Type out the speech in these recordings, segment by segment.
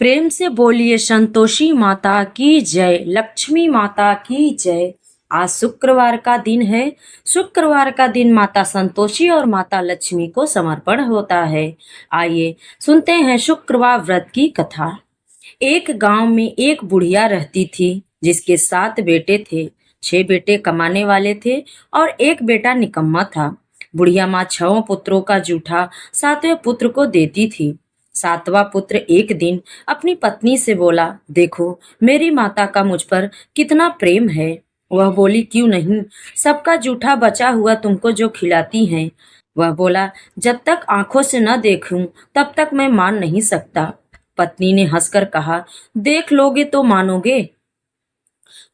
प्रेम से बोलिए संतोषी माता की जय, लक्ष्मी माता की जय। आज शुक्रवार का दिन है। शुक्रवार का दिन माता संतोषी और माता लक्ष्मी को समर्पण होता है। आइए सुनते हैं शुक्रवार व्रत की कथा। एक गांव में एक बुढ़िया रहती थी जिसके 7 बेटे थे। 6 बेटे कमाने वाले थे और एक बेटा निकम्मा था। बुढ़िया माँ 6 पुत्रों का जूठा 7वें पुत्र को देती थी। 7वां पुत्र एक दिन अपनी पत्नी से बोला, देखो मेरी माता का मुझ पर कितना प्रेम है। वह बोली, क्यों नहीं, सबका जूठा बचा हुआ तुमको जो खिलाती हैं। वह बोला, जब तक आंखों से न देखूं तब तक मैं मान नहीं सकता। पत्नी ने हंसकर कहा, देख लोगे तो मानोगे।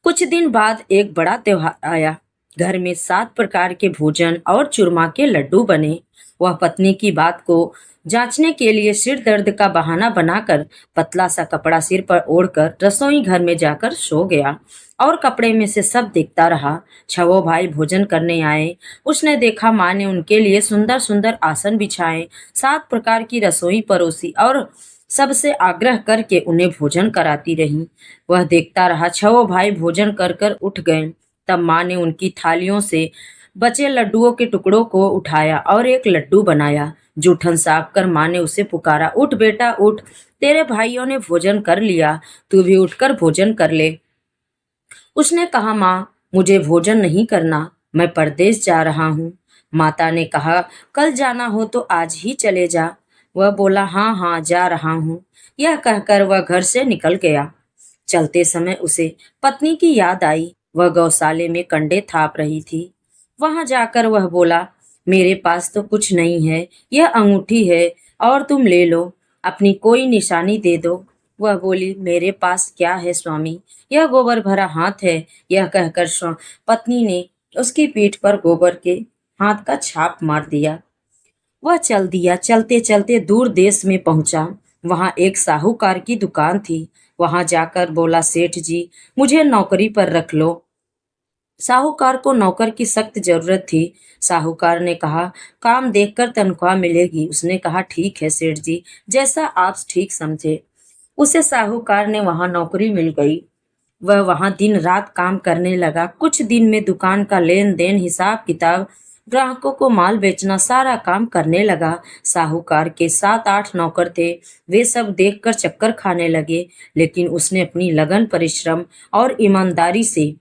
कुछ दिन बाद एक बड़ा त्योहार आया। घर में 7 प्रकार के भोजन और चूरमा के लड्डू बने। वह पत्नी की बात को जांचने के लिए सिर दर्द का बहाना बनाकर पतला सा कपड़ा सिर पर ओढ़कर रसोई घर में जाकर सो गया और कपड़े में से सब देखता रहा। 6 भाई भोजन करने आए। उसने देखा माँ ने उनके लिए सुंदर सुंदर आसन बिछाए, 7 प्रकार की रसोई परोसी और सबसे आग्रह करके उन्हें भोजन कराती रही। वह देखता रहा। 6 भाई भोजन कर कर उठ गए। तब माँ ने उनकी थालियों से बचे लड्डुओं के टुकड़ों को उठाया और एक लड्डू बनाया। जूठन साफ कर माँ ने उसे पुकारा, उठ बेटा उठ, तेरे भाइयों ने भोजन कर लिया, तू भी उठकर भोजन कर ले। उसने कहा, माँ मुझे भोजन नहीं करना, मैं परदेश जा रहा हूँ। माता ने कहा, कल जाना हो तो आज ही चले जा। वह बोला, हाँ हाँ जा रहा हूँ। यह कहकर वह घर से निकल गया। चलते समय उसे पत्नी की याद आई। वह गौशाले में कंडे थाप रही थी। वहां जाकर वह बोला, मेरे पास तो कुछ नहीं है, यह अंगूठी है और तुम ले लो, अपनी कोई निशानी दे दो। वह बोली, मेरे पास क्या है स्वामी, यह गोबर भरा हाथ है। यह कहकर पत्नी ने उसकी पीठ पर गोबर के हाथ का छाप मार दिया। वह चल दिया। चलते चलते दूर देश में पहुंचा। वहां एक साहूकार की दुकान थी। वहां जाकर बोला, सेठ जी मुझे नौकरी पर रख लो। साहूकार को नौकर की सख्त जरूरत थी। साहूकार ने कहा, काम देखकर तनख्वाह मिलेगी। उसने कहा, ठीक है सेठ जी, जैसा आप ठीक समझे। उसे साहूकार ने वहां नौकरी मिल गई। वह वहां दिन रात काम करने लगा। कुछ दिन में दुकान का लेन देन, हिसाब किताब, ग्राहकों को माल बेचना, सारा काम करने लगा। साहूकार के 7-8 नौकर थे। वे सब देखकर चक्कर खाने लगे, लेकिन उसने अपनी लगन, परिश्रम और ईमानदारी से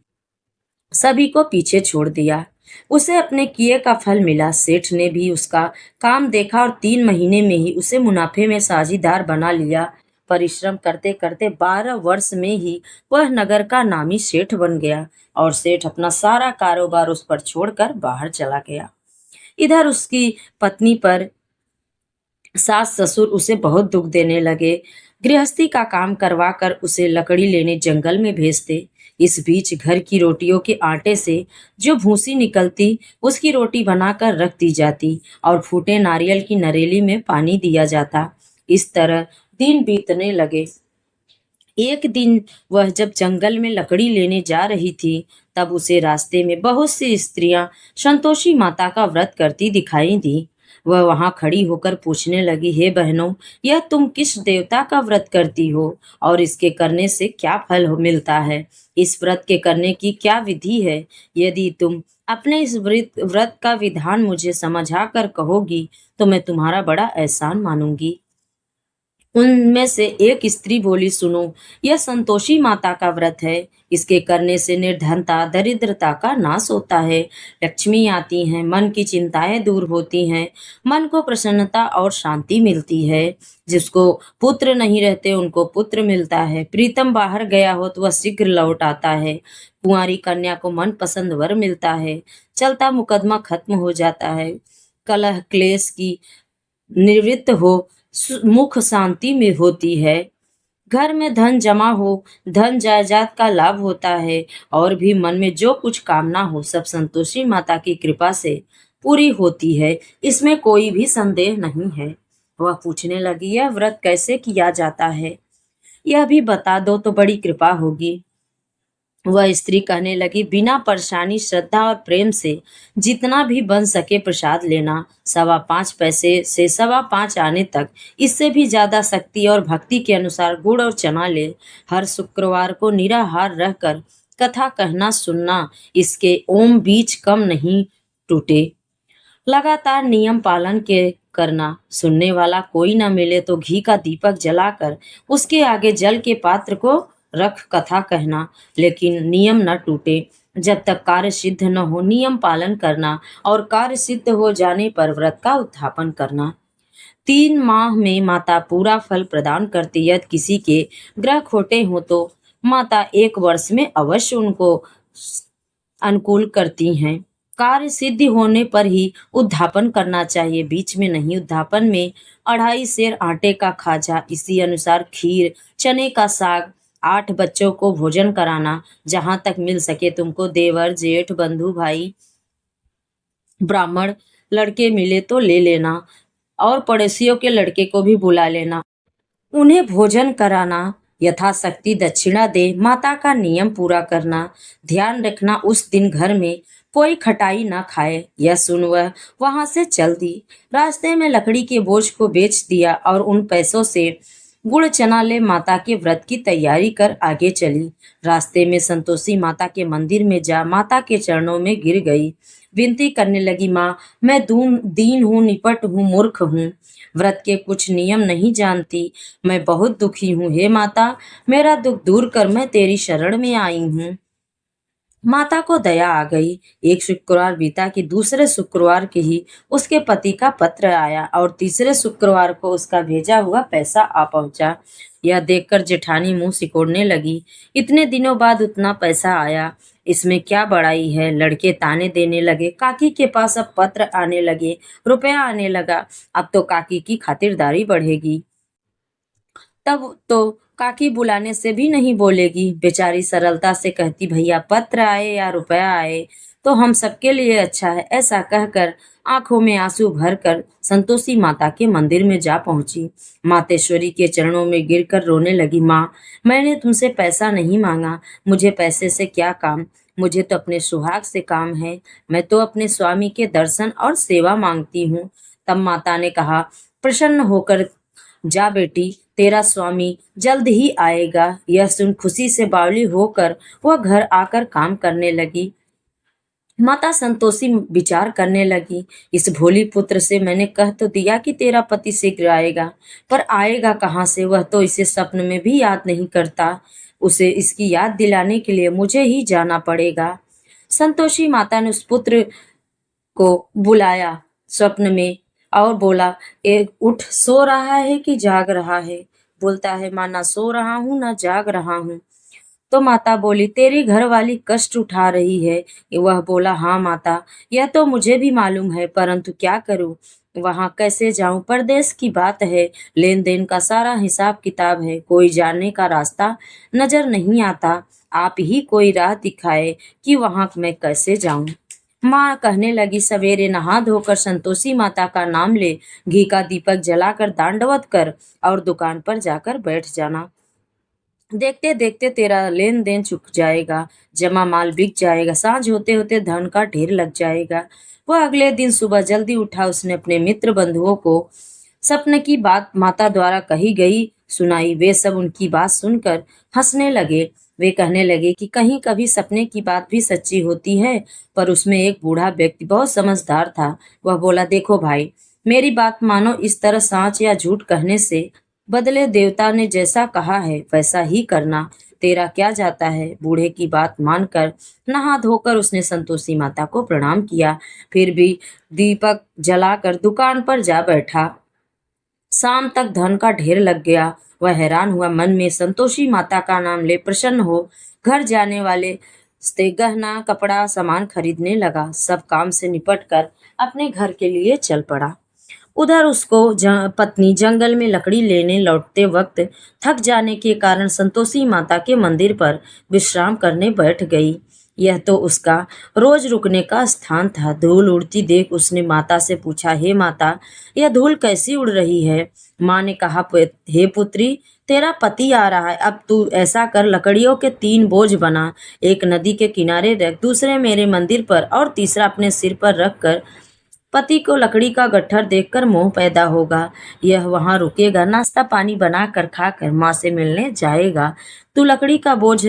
सभी को पीछे छोड़ दिया। उसे अपने किए का फल मिला। सेठ ने भी उसका काम देखा और 3 महीने में ही उसे मुनाफे में साझीदार बना लिया। परिश्रम करते करते 12 वर्ष में ही वह नगर का नामी सेठ बन गया और सेठ अपना सारा कारोबार उस पर छोड़कर बाहर चला गया। इधर उसकी पत्नी पर सास ससुर उसे बहुत दुख देने लगे। गृहस्थी का काम करवा कर उसे लकड़ी लेने जंगल में भेजते। इस बीच घर की रोटियों के आटे से जो भूसी निकलती उसकी रोटी बनाकर रख दी जाती और फूटे नारियल की नरेली में पानी दिया जाता। इस तरह दिन बीतने लगे। एक दिन वह जब जंगल में लकड़ी लेने जा रही थी, तब उसे रास्ते में बहुत सी स्त्रियां संतोषी माता का व्रत करती दिखाई दी। वह वहां खड़ी होकर पूछने लगी, हे बहनों, यह तुम किस देवता का व्रत करती हो और इसके करने से क्या फल मिलता है? इस व्रत के करने की क्या विधि है? यदि तुम अपने इस व्रत का विधान मुझे समझा कर कहोगी तो मैं तुम्हारा बड़ा एहसान मानूंगी। उनमें से एक स्त्री बोली, सुनो, यह संतोषी माता का व्रत है। इसके करने से निर्धनता, दरिद्रता का नाश होता है, लक्ष्मी आती हैं, मन की चिंताएं दूर होती हैं, मन को प्रसन्नता और शांति मिलती है। जिसको पुत्र नहीं रहते उनको पुत्र मिलता है। प्रीतम बाहर गया हो तो वह शीघ्र लौट आता है। कुंवारी कन्या को मन पसंद वर मिलता है। चलता मुकदमा खत्म हो जाता है। कलह क्लेश की निवृत्त हो, मुख शांति में होती है। घर में धन जमा हो, धन जायदाद का लाभ होता है और भी मन में जो कुछ कामना हो सब संतोषी माता की कृपा से पूरी होती है। इसमें कोई भी संदेह नहीं है। वह पूछने लगी, यह व्रत कैसे किया जाता है? यह भी बता दो तो बड़ी कृपा होगी। वह स्त्री कहने लगी, बिना परेशानी, श्रद्धा और प्रेम से जितना भी बन सके प्रसाद लेना। 5.25 पैसे से 5.25 आने तक, इससे भी ज्यादा शक्ति और भक्ति के अनुसार गुड़ और चना ले। हर शुक्रवार को निराहार रहकर कथा कहना सुनना, इसके ओम बीज कम नहीं टूटे। लगातार नियम पालन के करना। सुनने वाला कोई न मिले तो घी का दीपक जलाकर उसके आगे जल के पात्र को रख कथा कहना, लेकिन नियम न टूटे। जब तक कार्य सिद्ध न हो नियम पालन करना, और कार्य सिद्ध हो जाने पर व्रत का उत्थापन करना। 3 माह में माता पूरा फल प्रदान करती। यदि किसी के ग्रह खोटे हो तो माता 1 वर्ष में अवश्य उनको अनुकूल करती हैं। कार्य सिद्धि होने पर ही उद्यापन करना चाहिए, बीच में नहीं। उद्यापन में 2.5 सेर आटे का खाजा, इसी अनुसार खीर, चने का साग, 8 बच्चों को भोजन कराना। जहां तक मिल सके तुमको देवर, जेठ, बंधु, भाई, ब्राह्मण लड़के मिले तो ले लेना, और पड़ोसियों के लड़के को भी बुला लेना। उन्हें भोजन कराना, यथाशक्ति दक्षिणा दे। माता का नियम पूरा करना। ध्यान रखना उस दिन घर में कोई खटाई न खाए। यह सुन वह वहां से चल दी। रास्ते में लकड़ी के बोझ को बेच दिया और उन पैसों से गुड़ चना ले माता के व्रत की तैयारी कर आगे चली। रास्ते में संतोषी माता के मंदिर में जा माता के चरणों में गिर गई। विनती करने लगी, माँ, मैं दीन हूँ, निपट हूँ, मूर्ख हूँ, व्रत के कुछ नियम नहीं जानती। मैं बहुत दुखी हूँ। हे माता, मेरा दुख दूर कर, मैं तेरी शरण में आई हूँ। माता को दया आ गई। एक शुक्रवार बीता कि दूसरे शुक्रवार के ही उसके पति का पत्र आया, और तीसरे शुक्रवार को उसका भेजा हुआ पैसा आ पहुंचा। यह देखकर जेठानी मुंह सिकोड़ने लगी। इतने दिनों बाद उतना पैसा आया, इसमें क्या बड़ाई है। लड़के ताने देने लगे। काकी के पास अब पत्र आने लगे, रुपया आने लगा। अब तो काकी की खातिरदारी बढ़ेगी। तब तो काकी बुलाने से भी नहीं बोलेगी। बेचारी सरलता से कहती, भैया पत्र आए या रुपया आए तो हम सबके लिए अच्छा है। ऐसा कहकर आंखों में आंसू भरकर संतोषी माता के मंदिर में जा पहुंची। मातेश्वरी के चरणों में गिरकर रोने लगी। माँ, मैंने तुमसे पैसा नहीं मांगा, मुझे पैसे से क्या काम, मुझे तो अपने सुहाग से काम है। मैं तो अपने स्वामी के दर्शन और सेवा मांगती हूँ। तब माता ने कहा, प्रसन्न होकर जा बेटी, तेरा स्वामी जल्द ही आएगा। यह सुन खुशी से बावली होकर वह घर आकर काम करने लगी। माता संतोषी विचार करने लगी, इस भोली पुत्र से मैंने कह तो दिया कि तेरा पति शीघ्र आएगा, पर आएगा कहाँ से। वह तो इसे स्वप्न में भी याद नहीं करता। उसे इसकी याद दिलाने के लिए मुझे ही जाना पड़ेगा। संतोषी माता ने उस पुत्र को बुलाया स्वप्न में और बोला, एक उठ, सो रहा है कि जाग रहा है। बोलता है, माँ, ना सो रहा हूँ ना जाग रहा हूँ। तो माता बोली, तेरी घरवाली कष्ट उठा रही है। वह बोला, हाँ माता, यह तो मुझे भी मालूम है, परंतु क्या करूँ, वहां कैसे जाऊं। परदेश की बात है, लेन देन का सारा हिसाब किताब है, कोई जाने का रास्ता नजर नहीं आता। आप ही कोई राह दिखाए कि वहां मैं कैसे जाऊं। माँ कहने लगी, सवेरे नहा धोकर संतोषी माता का नाम ले, घी का दीपक जलाकर दांडवत कर और दुकान पर जाकर बैठ जाना। देखते देखते तेरा लेन देन चुक जाएगा, जमा माल बिक जाएगा, सांझ होते होते धन का ढेर लग जाएगा। वह अगले दिन सुबह जल्दी उठा। उसने अपने मित्र बंधुओं को सपने की बात माता द्वारा कही गई सुनाई। वे सब उनकी बात सुनकर हंसने लगे। वे कहने लगे कि कहीं कभी सपने की बात भी सच्ची होती है। पर उसमें एक बूढ़ा व्यक्ति बहुत समझदार था। वह बोला, देखो भाई, मेरी बात मानो, इस तरह सांच या झूठ कहने से बदले देवता ने जैसा कहा है वैसा ही करना। तेरा क्या जाता है। बूढ़े की बात मानकर नहा धोकर उसने संतोषी माता को प्रणाम किया। फिर भी दीपक जलाकर दुकान पर जा बैठा। शाम तक धन का ढेर लग गया। वह हैरान हुआ, मन में संतोषी माता का नाम ले प्रसन्न हो घर जाने वाले से गहना कपड़ा सामान खरीदने लगा। सब काम से निपट कर अपने घर के लिए चल पड़ा। उधर उसको पत्नी जंगल में लकड़ी लेने लौटते वक्त थक जाने के कारण संतोषी माता के मंदिर पर विश्राम करने बैठ गई। यह तो उसका रोज रुकने का स्थान था। धूल उड़ती देख उसने माता से पूछा, हे माता, यह धूल कैसी उड़ रही है? माँ ने कहा, हे पुत्री, तेरा पति आ रहा है। अब तू ऐसा कर, लकड़ियों के 3 बोझ बना, एक नदी के किनारे रख, दूसरे मेरे मंदिर पर और तीसरा अपने सिर पर रख कर। पति को लकड़ी का गट्ठर देखकर मोह पैदा होगा। यह वहां रुकेगा, नाश्ता पानी बनाकर खाकर माँ से मिलने जाएगा। तू लकड़ी का बोझ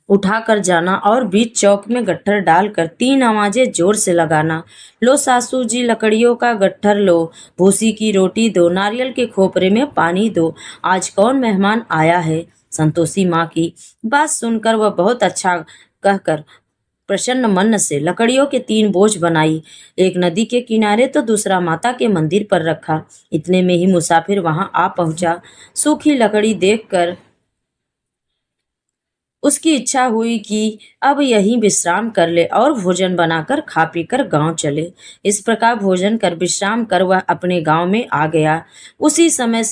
उठा कर जाना और बीच चौक में गट्ठर डालकर 3 आवाजें जोर से लगाना। लो सासू जी, लकड़ियों का गट्ठर लो, भूसी की रोटी दो, नारियल के खोपरे में पानी दो, आज कौन मेहमान आया है? संतोषी माँ की बात सुनकर वह बहुत अच्छा कहकर प्रसन्न मन से लकड़ियों के 3 बोझ बनाई। एक नदी के किनारे तो दूसरा माता के मंदिर पर रखा। इतने में ही मुसाफिर वहां आ पहुंचा। सूखी लकड़ी देखकर उसकी इच्छा हुई कि अब यहीं विश्राम कर ले और भोजन बनाकर खा पीकर गांव चले। इस प्रकार भोजन कर विश्राम कर वह अपने गांव में आ गया। उसी समय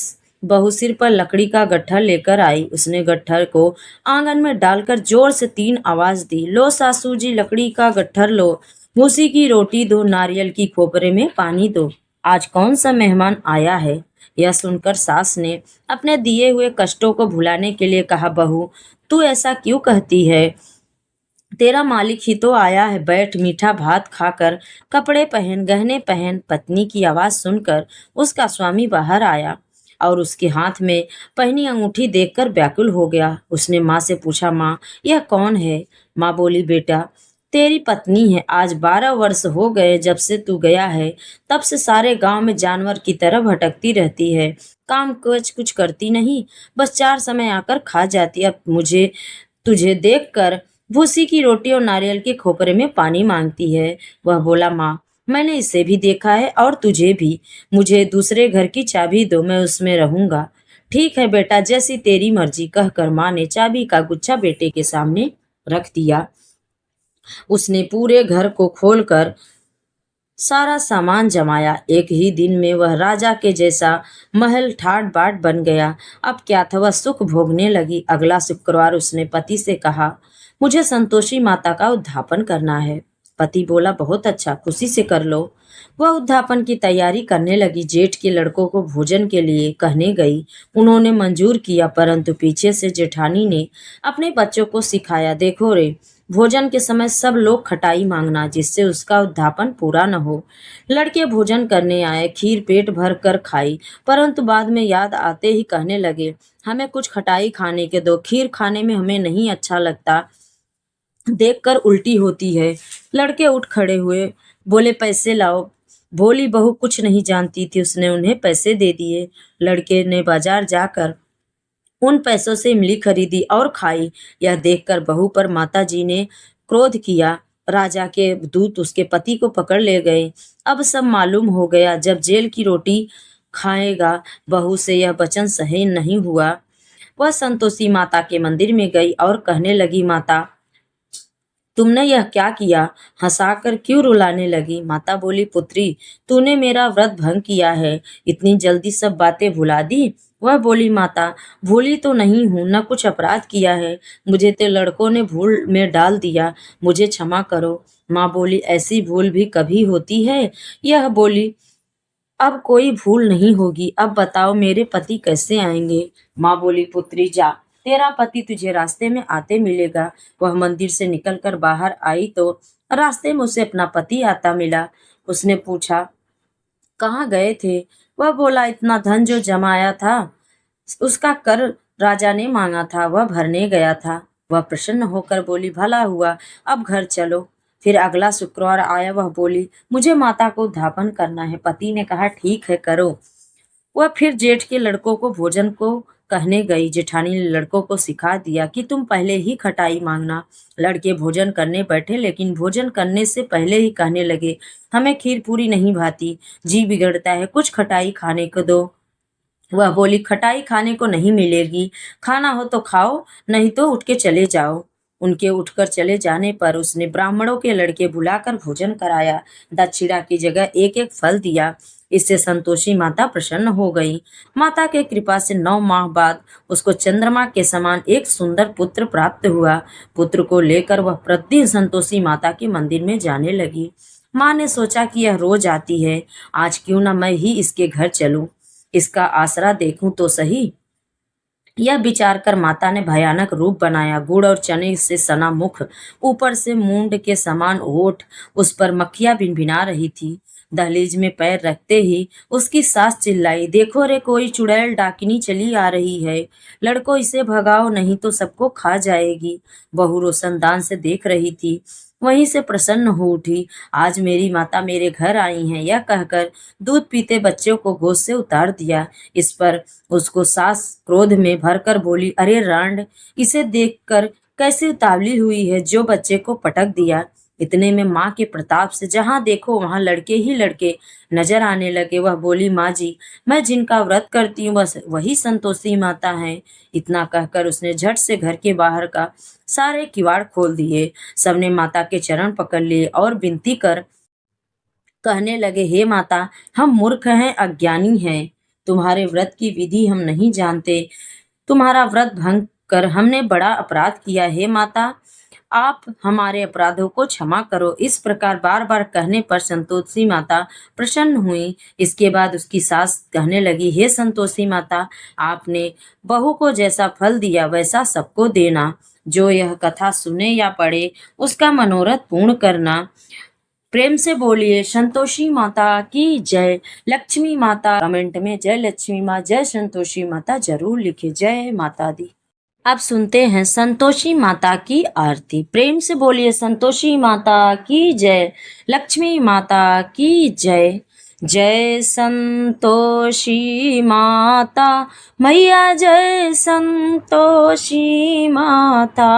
बहू सिर पर लकड़ी का गट्ठर लेकर आई। उसने गट्ठर को आंगन में डालकर जोर से 3 आवाज दी, लो सासू जी, लकड़ी का गट्ठर लो, भूसी की रोटी दो, नारियल की खोपरे में पानी दो, आज कौन सा मेहमान आया है? यह सुनकर सास ने अपने दिए हुए कष्टों को भुलाने के लिए कहा, बहू, तू ऐसा क्यों कहती है? तेरा मालिक ही तो आया है। बैठ, मीठा भात खाकर, कपड़े पहन, गहने पहन। पत्नी की आवाज सुनकर उसका स्वामी बाहर आया और उसके हाथ में पहनी अंगूठी देखकर व्याकुल हो गया। उसने माँ से पूछा, माँ, यह कौन है? माँ बोली, बेटा, तेरी पत्नी है। आज 12 वर्ष हो गए जब से तू गया है, तब से सारे गांव में जानवर की तरह भटकती रहती है, काम कुछ करती नहीं, बस 4 समय आकर खा जाती। अब मुझे तुझे देखकर भूसी की रोटी और नारियल के खोपरे में पानी मांगती है। वह बोला, माँ, मैंने इसे भी देखा है और तुझे भी। मुझे दूसरे घर की चाबी दो, मैं उसमें रहूंगा। ठीक है बेटा, जैसी तेरी मर्जी, कहकर माँ ने चाबी का गुच्छा बेटे के सामने रख दिया। उसने पूरे घर को खोलकर सारा सामान जमाया। एक ही दिन में वह राजा के जैसा महल ठाट बाट बन गया। अब क्या था, वह सुख भोगने लगी। अगला शुक्रवार उसने पति से कहा, मुझे संतोषी माता का उद्यापन करना है। पति बोला, बहुत अच्छा, खुशी से कर लो। वह उद्यापन की तैयारी करने लगी। जेठ के लड़कों को भोजन के लिए कहने गई। उन्होंने मंजूर किया, परंतु पीछे से जेठानी ने अपने बच्चों को सिखाया, देखो रे, भोजन के समय सब लोग खटाई मांगना, जिससे उसका उद्यापन पूरा न हो। लड़के भोजन करने आए, खीर पेट भर कर खाई, परंतु बाद में याद आते ही कहने लगे, हमें कुछ खटाई खाने के दो, खीर खाने में हमें नहीं अच्छा लगता, देखकर उल्टी होती है। लड़के उठ खड़े हुए, बोले, पैसे लाओ। भोली बहू कुछ नहीं जानती थी, उसने उन्हें पैसे दे दिए। लड़के ने बाजार जाकर उन पैसों से इमली खरीदी और खाई। यह देखकर बहू पर माताजी ने क्रोध किया। राजा के दूत उसके पति को पकड़ ले गए। अब सब मालूम हो गया। जब जेल की रोटी खाएगा, बहू से यह वचन सही नहीं हुआ। वह संतोषी माता के मंदिर में गई और कहने लगी, माता, तुमने यह क्या किया? हंसाकर क्यों रुलाने लगी? माता बोली, पुत्री, तूने मेरा व्रत भंग किया है, इतनी जल्दी सब बातें भुला दी? वह बोली, माता, भूली तो नहीं हूँ, न कुछ अपराध किया है, मुझे तो लड़कों ने भूल में डाल दिया, मुझे क्षमा करो। माँ बोली, ऐसी भूल भी कभी होती है? यह बोली, अब कोई भूल नहीं होगी। अब बताओ, मेरे पति कैसे आएंगे? माँ बोली, पुत्री, जा, तेरा पति तुझे रास्ते में आते मिलेगा। वह मंदिर से निकलकर बाहर आई तो रास्ते में उसे अपना पति आता मिला। उसने पूछा, कहाँ गए थे? वह बोला, इतना धन जो जमाया था उसका कर राजा ने मांगा था, वह भरने गया था। वह प्रसन्न होकर बोली, भला हुआ, अब घर चलो। फिर अगला शुक्रवार आया। वह बोली, मुझे माता को उद्यापन करना है। पति ने कहा, ठीक है, करो। वह फिर जेठ के लड़कों को भोजन को कहने गई। जेठानी ने लड़कों को सिखा दिया कि तुम पहले ही खटाई मांगना। लड़के भोजन करने बैठे, लेकिन भोजन करने से पहले ही कहने लगे, हमें खीर पूरी नहीं भाती, जी बिगड़ता है, कुछ खटाई खाने को दो। वह बोली, खटाई खाने को नहीं मिलेगी, खाना हो तो खाओ, नहीं तो उठ के चले जाओ। उनके उठकर चले जाने पर उसने ब्राह्मणों के लड़के बुलाकर भोजन कराया। दक्षिणा की जगह एक एक फल दिया। इससे संतोषी माता प्रसन्न हो गई। माता के कृपा से 9 माह बाद उसको चंद्रमा के समान एक सुंदर पुत्र प्राप्त हुआ। पुत्र को लेकर वह प्रतिदिन संतोषी माता के मंदिर में जाने लगी। माँ ने सोचा कि यह रोज आती है, आज क्यों न मैं ही इसके घर चलूं, इसका आसरा देखूं तो सही। यह विचार कर माता ने भयानक रूप बनाया। गुड़ और चने से सना मुख, ऊपर से मूंड के समान ओठ, उस पर मक्खियां भिनभिना रही थी। दहलीज में पैर रखते ही उसकी सास चिल्लाई, देखो रे, कोई चुड़ैल डाकिनी चली आ रही है, लड़को इसे भगाओ नहीं तो सबको खा जाएगी। बहू रोशनदान से देख रही थी, वहीं से प्रसन्न हो उठी। आज मेरी माता मेरे घर आई हैं, यह कहकर दूध पीते बच्चों को गोद से उतार दिया। इस पर उसको सास क्रोध में भरकर बोली, अरे रांड, इसे देखकर कैसी उतावली हुई है, जो बच्चे को पटक दिया। इतने में माँ के प्रताप से जहां देखो वहां लड़के ही लड़के नजर आने लगे। वह बोली, माँ जी, मैं जिनका व्रत करती हूँ बस वही संतोषी माता है। इतना कहकर उसने झट से घर के बाहर का सारे किवाड़ खोल दिए। सबने माता के चरण पकड़ लिए और विनती कर कहने लगे, हे माता, हम मूर्ख हैं, अज्ञानी हैं, तुम्हारे व्रत की विधि हम नहीं जानते, तुम्हारा व्रत भंग कर हमने बड़ा अपराध किया। हे माता, आप हमारे अपराधों को क्षमा करो। इस प्रकार बार बार कहने पर संतोषी माता प्रसन्न हुई। इसके बाद उसकी सास कहने लगी, हे संतोषी माता, आपने बहू को जैसा फल दिया वैसा सबको देना। जो यह कथा सुने या पढ़े उसका मनोरथ पूर्ण करना। प्रेम से बोलिए संतोषी माता की जय। लक्ष्मी माता कमेंट में जय लक्ष्मी माँ, जय संतोषी माता जरूर लिखे। जय माता दी। अब सुनते हैं संतोषी माता की आरती। प्रेम से बोलिए संतोषी माता की जय, लक्ष्मी माता की जय। जय संतोषी माता मैया, जय संतोषी माता,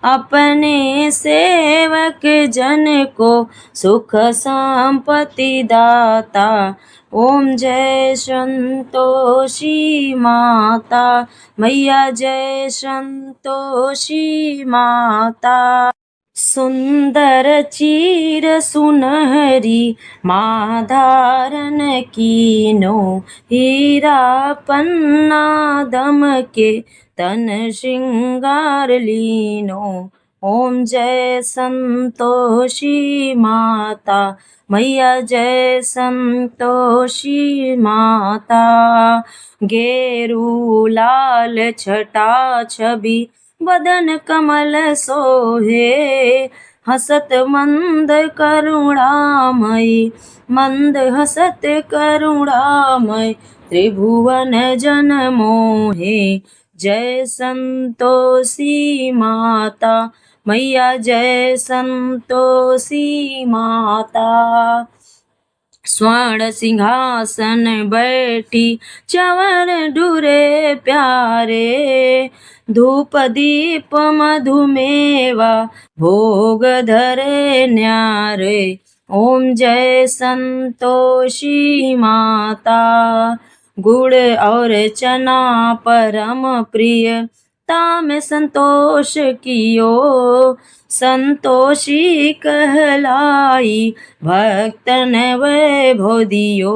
अपने सेवक जन को सुख संपत्ति दाता। ओम जय संतोषी माता मैया, जय संतोषी माता। सुंदर चीर सुनहरी माँ धारण कीनो, हीरा पन्ना दम के तन श्रृंगार लीनो। ओम जय संतोषी माता मैया, जय संतोषी माता। गेरू लाल छटा छवि बदन कमल सोहे, हसत मंद करुणामयी, मंद हसत करुणामय, त्रिभुवन जन मोहे। जय संतोषी माता मैया, जय संतोषी माता। स्वर्ण सिंहासन बैठी चवर ढूरे प्यारे, धूप दीप मधुमेवा भोग धरे न्यारे। ओम जय संतोषी माता। गुड़ और चना परम प्रिय, ताम संतोष कियो, संतोषी कहलाई भक्तन वैभव दियो।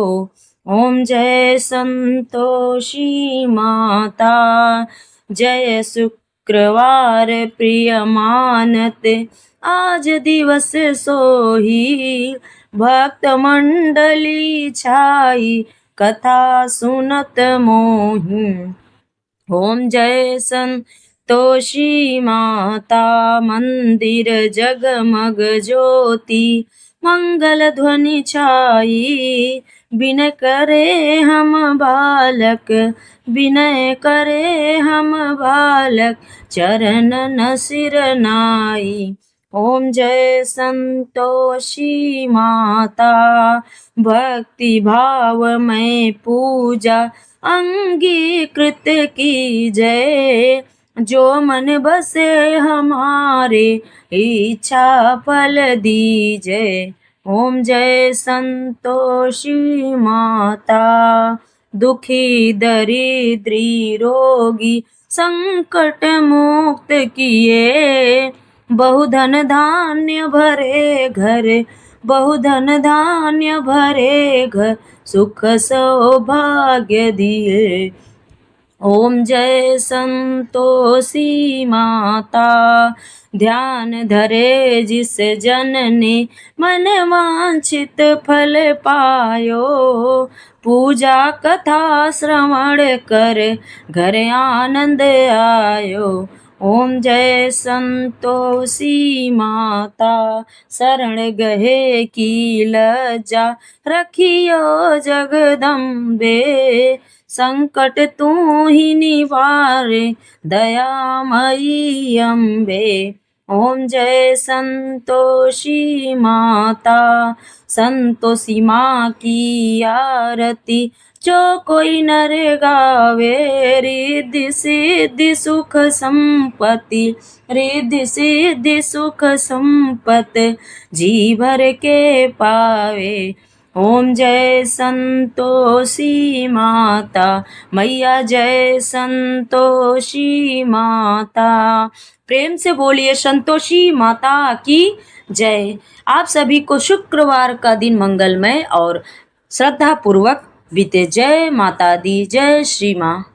ओम जय संतोषी माता। जय शुक्रवार प्रिय मानत आज दिवस सोही, भक्त मंडली छाई कथा सुनत मोही। ओम जय संतोषी माता। मंदिर जगमग ज्योति मंगल ध्वनि छाई, विनय करे हम बालक, विनय करे हम बालक, चरणन सिर नाई। ओम जय संतोषी माता। भक्ति भाव में पूजा अंगीकृत की जय, जो मन बसे हमारे इच्छा फल दीजय। ओम जय संतोषी माता। दुखी दरिद्री रोगी संकट मुक्त किए, बहुधन धान्य भरे घर बहुधन धान्य भरे घर, सुख सौभाग्य दिए। ओम जय संतोषी माता, ध्यान धरे जिस जन ने मन वांछित फल पायो। पूजा कथा श्रवण कर घर आनंद आयो। ओम जय संतोषी माता, शरण गहे की लज्जा रखियो जगदम्बे। संकट तू ही निवारे दयामयी अम्बे। ओम जय संतोषी माता, संतोषी माँ की आरती जो कोई नर गावे। रिद्धि सिद्धि सुख संपत्ति, रिद्धि सिद्धि सुख संपत्ति जी भर के पावे। ओम जय संतोषी माता, मैया जय संतोषी माता। प्रेम से बोलिए संतोषी माता की जय। आप सभी को शुक्रवार का दिन मंगलमय और श्रद्धा पूर्वक बीते। जय माता दी, जय श्री माँ।